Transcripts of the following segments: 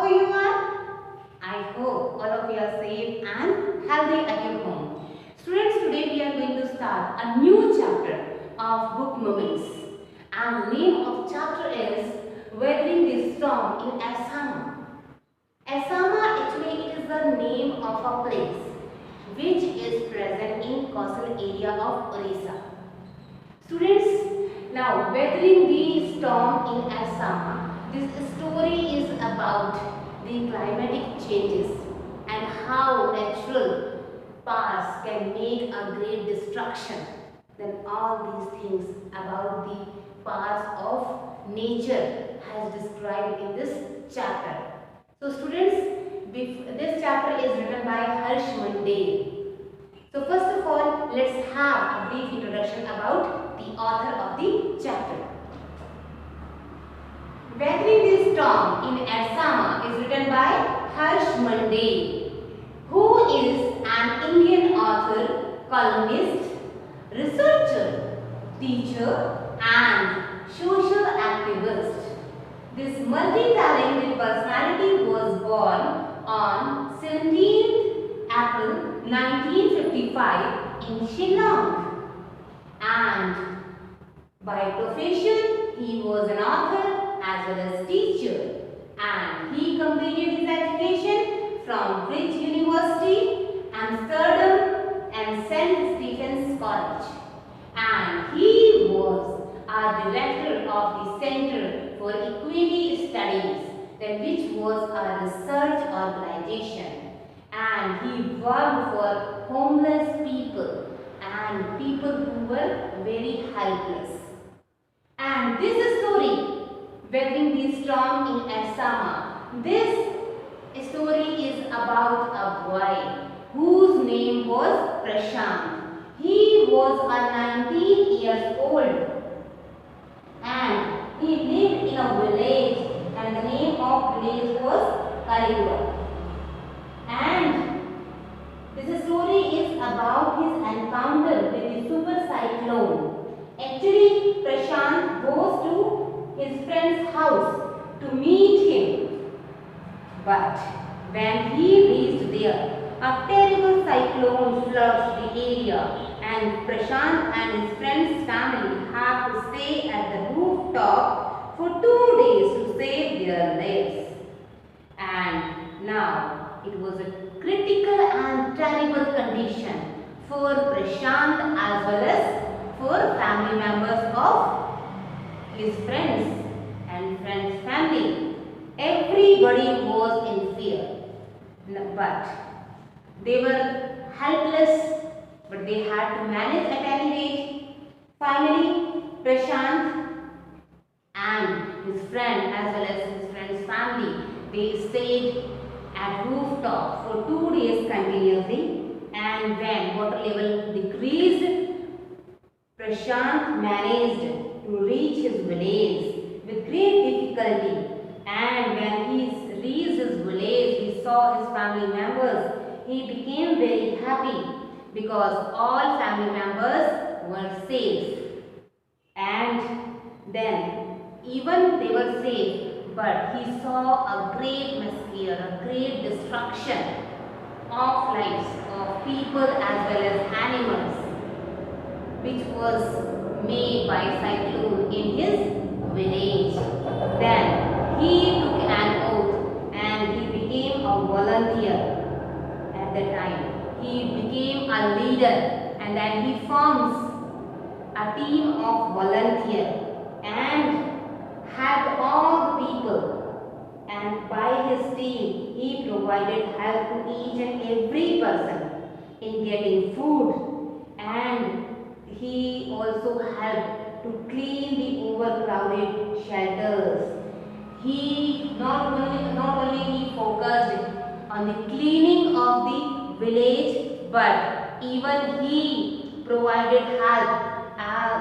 how you are? I hope all of you are safe and healthy at your home. Students, today we are going to start a new chapter of book moments. And the name of chapter is Weathering the Storm in Assam. Assam actually it is the name of a place which is present in coastal area of Orissa. Students, now weathering the storm in Assam. This story is about the climatic changes and how natural powers can make a great destruction. Then all these things about the powers of nature has described in this chapter. So students, this chapter is written by Harsh Mandel. So first of all, let's have a brief introduction about the author of the chapter. Weathering the Storm in Assam is written by Harsh Mandel, who is an Indian author, columnist, researcher, teacher and social activist. This multi-talented personality was born on 17th April 1955 in Shillong, and by profession he was an author as well as teacher, and he completed his education from Bridge University, Amsterdam and St. Stephen's College, and he was a director of the Center for Equity Studies, which was a research organization, and he worked for homeless people and people who were very helpless. And this story, Weathering the Storm in Assam, this story is about a boy whose name was Prashant. He was a 19 years old and he lived in a village, and the name of village was Kaligua. And this story is about his encounter with the super cyclone. Actually, Prashant goes to his friend's house to meet him. But when he reached there, a terrible cyclone floods the area, and Prashant and his friend's family have to stay at the rooftop for 2 days to save their lives. And now it was a critical and terrible condition for Prashant as well as for family members of his friends and friends' family. Everybody was in fear, but they were helpless, but they had to manage at any rate. Finally, Prashant and his friend as well as his friend's family, they stayed at rooftop for 2 days continuously, and when water level decreased, Prashant managed to reach his village with great difficulty, and when he reached his village, he saw his family members. He became very happy because all family members were safe, and then even they were safe, but he saw a great massacre, a great destruction of lives of people as well as animals, which was made by cyclone in his village. Then he took an oath and he became a volunteer. At that time he became a leader, and then he forms a team of volunteers and helped all the people, and by his team he provided help to each and every person in getting food, and he also helped to clean the overcrowded shelters. He not only he focused on the cleaning of the village, but even he provided help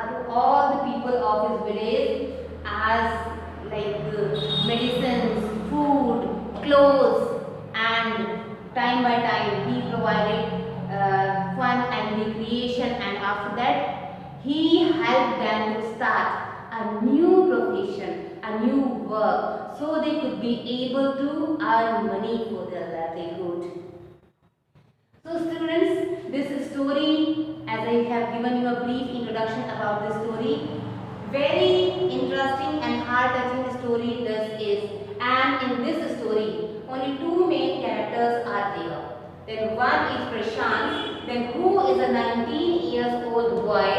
to all the people of his village as like medicines, food, clothes, and time by time he provided fun and recreation, and after that he helped them to start a new profession, a new work so they could be able to earn money for their livelihood. So students, this story, as I have given you a brief introduction about this story, very interesting and heart-touching story this is. And in this story, only two main characters are there. Then one is Prashant, then who is a 19 years old boy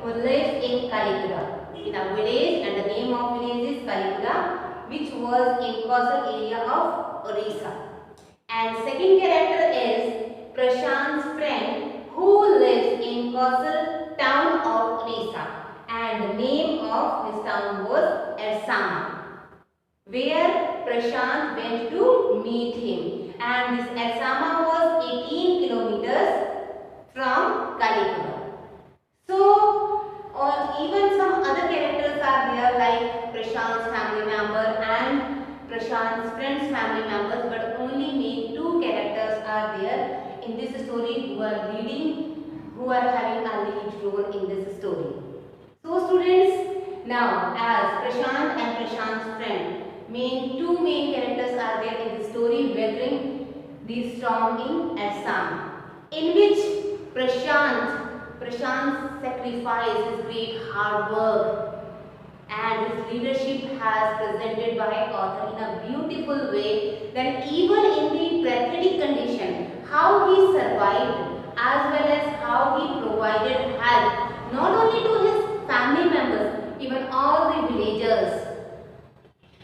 who lives in Kalikuda, in a village, and the name of village is Kalikuda, which was in coastal area of Orissa. And second character is Prashant's friend who lives in coastal town of Orissa, and the name of his town was Ersama, where Prashant went to meet him. And this Ersama was 18 kilometers from Kalikuda. So, even some other characters are there like Prashant's family member and Prashant's friend's family members, but only main two characters are there in this story who are having a lead role in this story. So students, now as Prashant and Prashant's friend, two main characters are there in the story weathering the storm in Assam, in which Prashant's sacrifice, his great hard work and his leadership has presented by author in a beautiful way. Then even in the pathetic condition, how he survived as well as how he provided help not only to his family members, even all the villagers,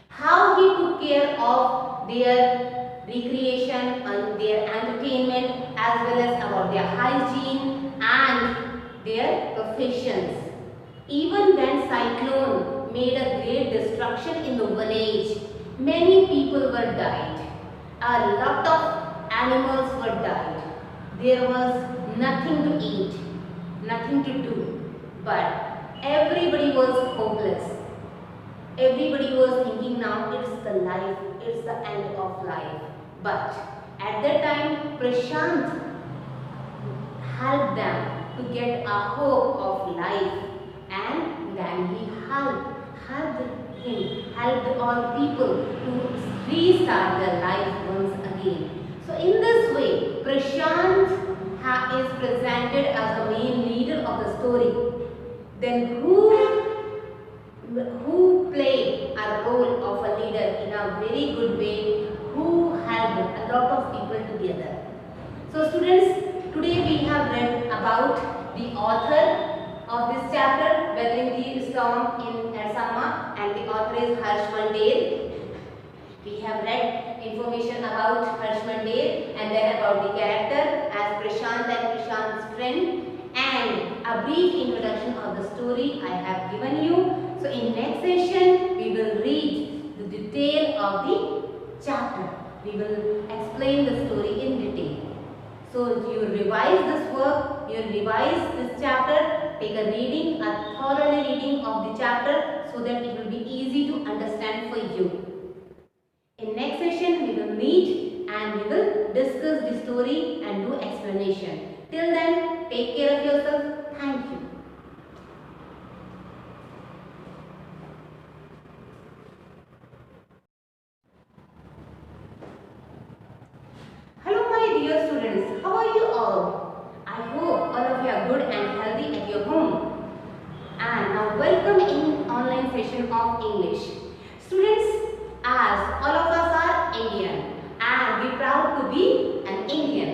how he took care of their recreation and their entertainment as well as about their hygiene and their professions. Even when cyclone made a great destruction in the village, many people were died. A lot of animals were died. There was nothing to eat, nothing to do, but everybody was hopeless. Everybody was thinking now it's the life, it's the end of life. But at that time, Prashant helped them to get a hope of life, and then he helped all people to restart their life once again. So in this way, Prashant is presented as the main leader of the story. Then who played a role of a leader in a very good way, who helped a lot of people together. So students, today we have read about the author of this chapter, Weathering the Storm in Assam, and the author is Harsh Mandel. We have read information about Harsh Mandel and then about the character as Prashant and Prashant's friend, and a brief introduction of the story I have given you. So in next session, we will read the detail of the chapter. We will explain the story in detail. So you revise this work, you revise this chapter, take a reading, a thorough reading of the chapter so that it will be easy to understand for you. In next session, we will meet and we will discuss the story and do explanation. Till then, take care of yourself. Thank you. Hello my dear students, how are you all? I hope all of you are good and healthy at your home. And now welcome in online session of English. Students, as all of us are Indian and we are proud to be an Indian.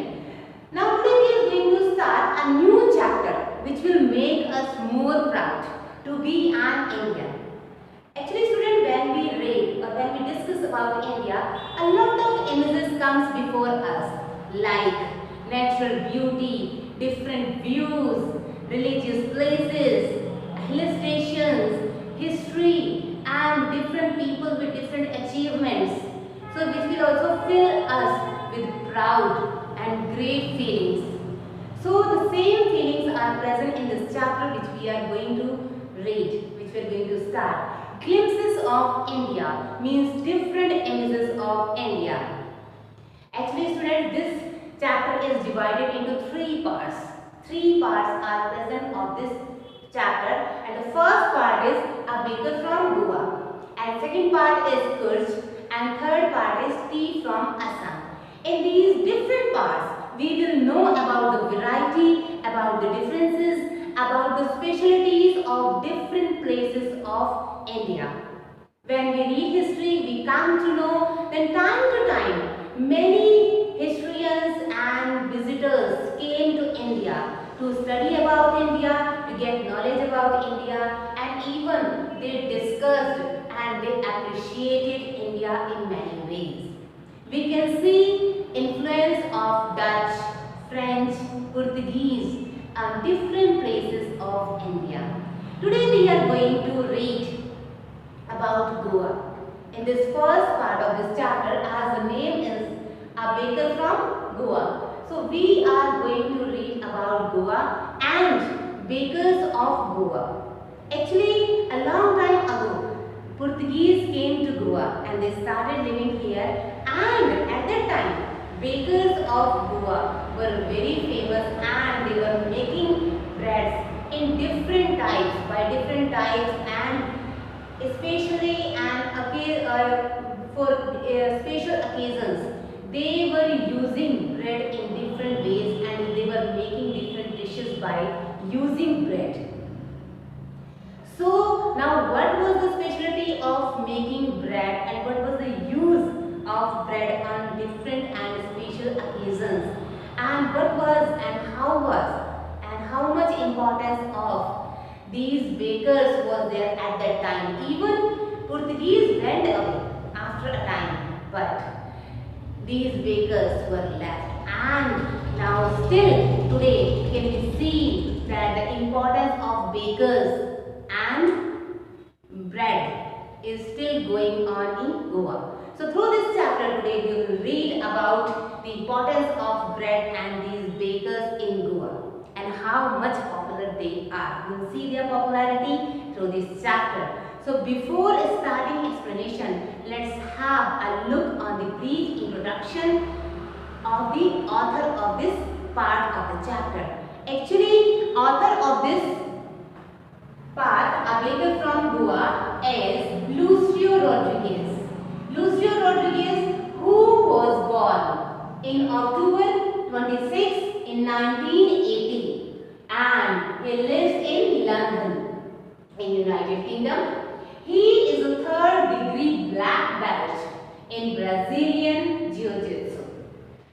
Now today we are going to start a new chapter which will make us more proud to be an Indian. Actually students, when we read or when we discuss about India, a lot of images comes before us like natural beauty, different views, religious places, hill stations, history and different people with different achievements. So which will also fill us with proud and great feelings. So the same feelings are present in this chapter which we are going to read, which we are going to start. Glimpses of India means different images of India. Actually students, this chapter is divided into three parts. Three parts are present of this chapter, and the first part is a baker from Goa, and second second part is Kutch, and third part is tea from Assam. In these different parts, we will know about the variety, about the differences, about the specialties of different places of India. When we read history, we come to know that time to time, many historians and visitors came to India to study about India, to get knowledge about India, and even they discussed and they appreciated India in many ways. We can see influence of Dutch, French, Portuguese on different places of India. Today we are going to read about Goa. In this first part of this chapter, as the name is a baker from Goa. So we are going to read about Goa and bakers of Goa. Actually, a long time ago, Portuguese came to Goa and they started living here, and at that time, bakers of Goa were very famous and they were making breads in different types, by different types, and especially for special occasions, they were using bread in different ways and they were making different dishes by using bread. So now what was the specialty of making bread and what was the use of bread on different and special occasions, and what was and how much importance of these bakers was there at that time. Even Portuguese went away after a time, but these bakers were left, and now still today can we see that the importance of bakers and bread is still going on in Goa. So through this chapter today we will read about the importance of bread and these bakers in Goa and how much popular they are. We will see their popularity through this chapter. So before starting explanation, let's have a look on the brief introduction of the author of this part of the chapter. Actually, author of this part, a baker from Goa, is Lucio Rodriguez. Lucio Rodriguez, who was born in October 26 in 1980, and he lives in London, in United Kingdom. He is a third-degree black belt in Brazilian Jiu-Jitsu,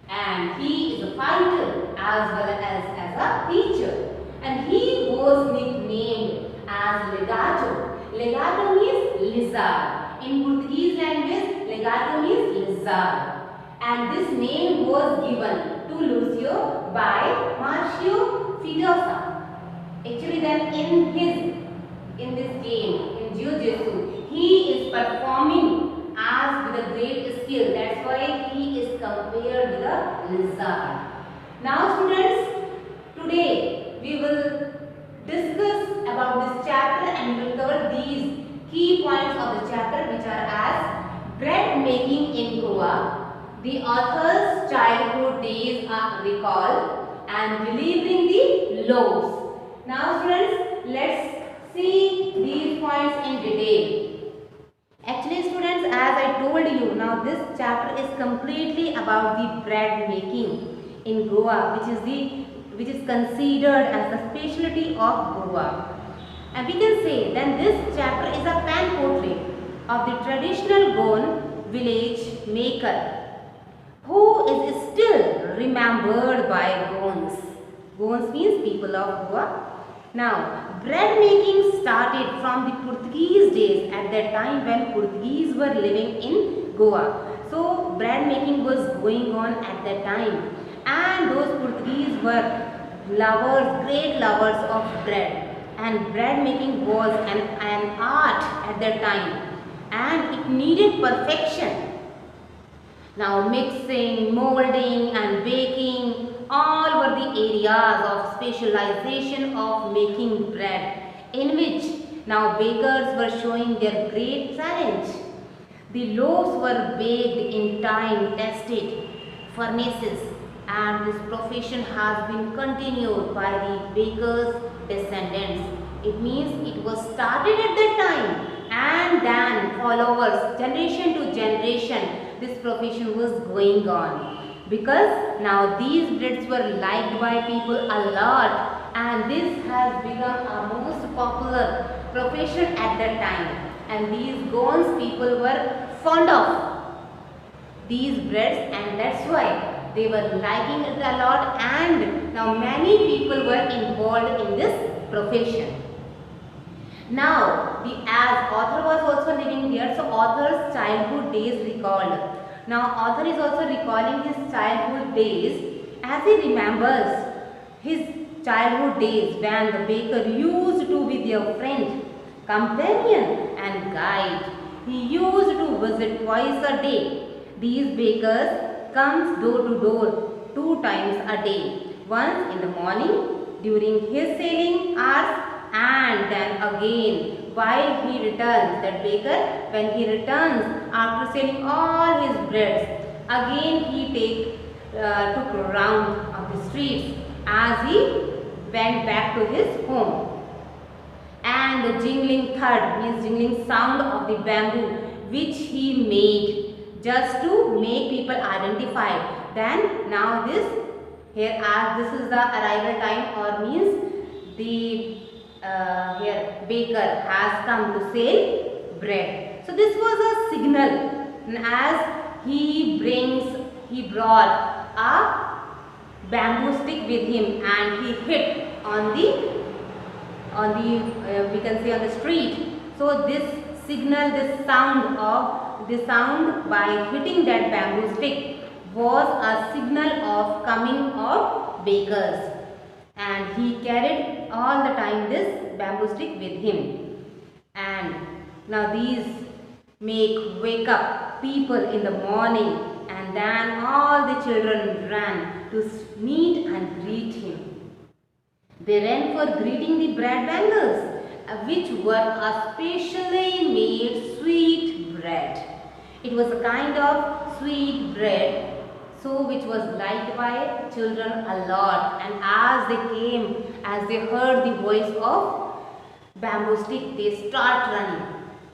and he is a fighter as well as a teacher, and he was nicknamed as Legato. Legato means lizard. In Portuguese language, Legato means lizard, and this name was given to Lucio by Marcio Fidosa. Actually, then in this game, in Jiu-Jitsu, he is performing as with a great skill. That's why he is compared with a lizard. Now students, today we will discuss about this chapter and we will cover these key points of the chapter, which are as bread making in Goa, the author's childhood days are recalled, and delivering the loaves. Now students, let's see these points in detail. Actually students, as I told you, now this chapter is completely about the bread making in Goa, which is considered as the specialty of Goa. And we can say that this chapter is a pan portrait of the traditional Goan village maker, who is still remembered by Goans. Goans means people of Goa. Now, bread making started from the Portuguese days, at that time when Portuguese were living in Goa. So, bread making was going on at that time, and those Portuguese were lovers, great lovers of bread, and bread making was an art at that time, and it needed perfection. Now, mixing, molding and baking, all were the areas of specialization of making bread, in which now bakers were showing their great talent. The loaves were baked in time-tested furnaces, and this profession has been continued by the bakers' descendants. It means it was started at that time, and then followers, generation to generation, this profession was going on. Because now these breads were liked by people a lot, and this has become a most popular profession at that time. And these Goans people were fond of these breads, and that's why they were liking it a lot, and now many people were involved in this profession. Now, as author was also living there, so author's childhood days recalled. Now, author is also recalling his childhood days as he remembers his childhood days when the baker used to be their friend, companion and guide. He used to visit twice a day. These bakers comes door to door 2 times a day. Once in the morning during his sailing hours, and then again while he returns. That baker, when he returns after selling all his breads, again he took a round of the streets as he went back to his home. And the jingling thud means jingling sound of the bamboo which he made just to make people identify. Then now this here, as this is the arrival time, or means the here baker has come to sell bread. So this was a signal, and as he brought a bamboo stick with him, and he hit on the we can say on the street. So this signal, this sound by hitting that bamboo stick was a signal of coming of bakers. And he carried all the time this bamboo stick with him. And now these wake up people in the morning, and then all the children ran to meet and greet him. They ran for greeting the bread bangles, which were a specially made sweet bread. It was a kind of sweet bread, so which was liked by children a lot. And as they heard the voice of bamboo stick, they start running,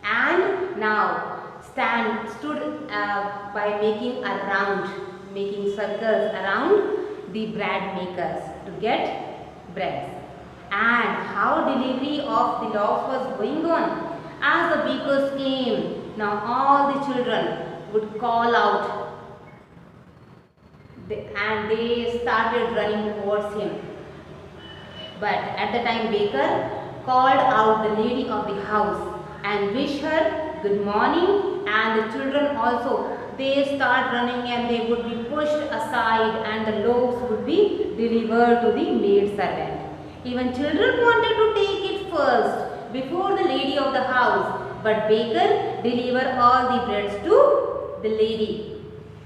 and now stood by making a round, making circles around the bread makers to get breads. And how delivery of the loaves was going on. As the bakers came, now all the children would call out, and they started running towards him. But at the time, baker called out the lady of the house and wished her good morning, and the children also, they start running and they would be pushed aside, and the loaves would be delivered to the maid servant. Even children wanted to take it first before the lady of the house, but baker delivered all the breads to the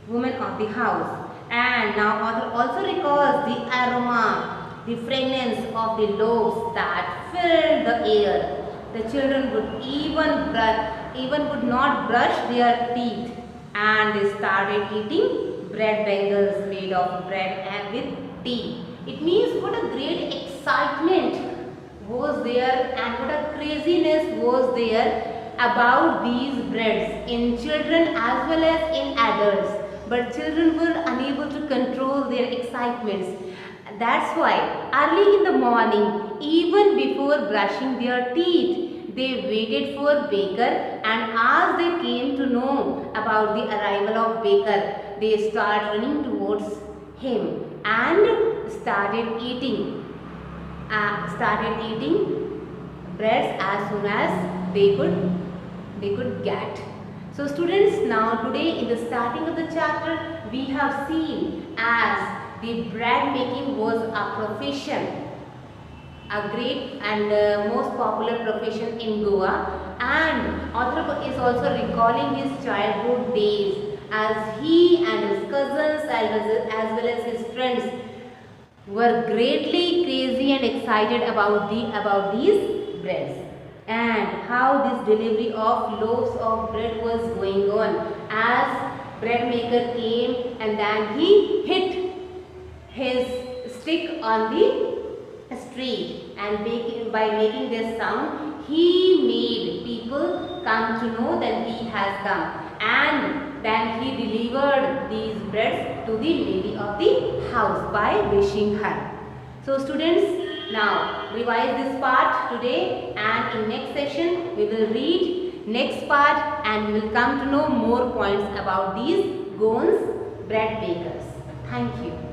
woman of the house. And now author also recalls the aroma, the fragrance of the loaves that filled the air. The children would even would not brush their teeth, and they started eating bread bangles made of bread and with tea. It means what a great excitement was there, and what a craziness was there about these breads in children as well as in adults. But children were unable to control their excitements. That's why early in the morning, even before brushing their teeth, they waited for baker, and as they came to know about the arrival of baker, they started running towards him and started eating breads as soon as they could get. So students, now today in the starting of the chapter, we have seen as the bread making was a profession, a great and most popular profession in Goa, and author is also recalling his childhood days as he and his cousins as well as his friends were greatly crazy and excited about these breads, and how this delivery of loaves of bread was going on as bread maker came, and then he hit his stick on the street, and by making this sound he made people come to know that he has come, and then he delivered these breads to the lady of the house by wishing her. So students, now revise this part today, and in next session we will read next part and we will come to know more points about these Goans bread bakers. Thank you.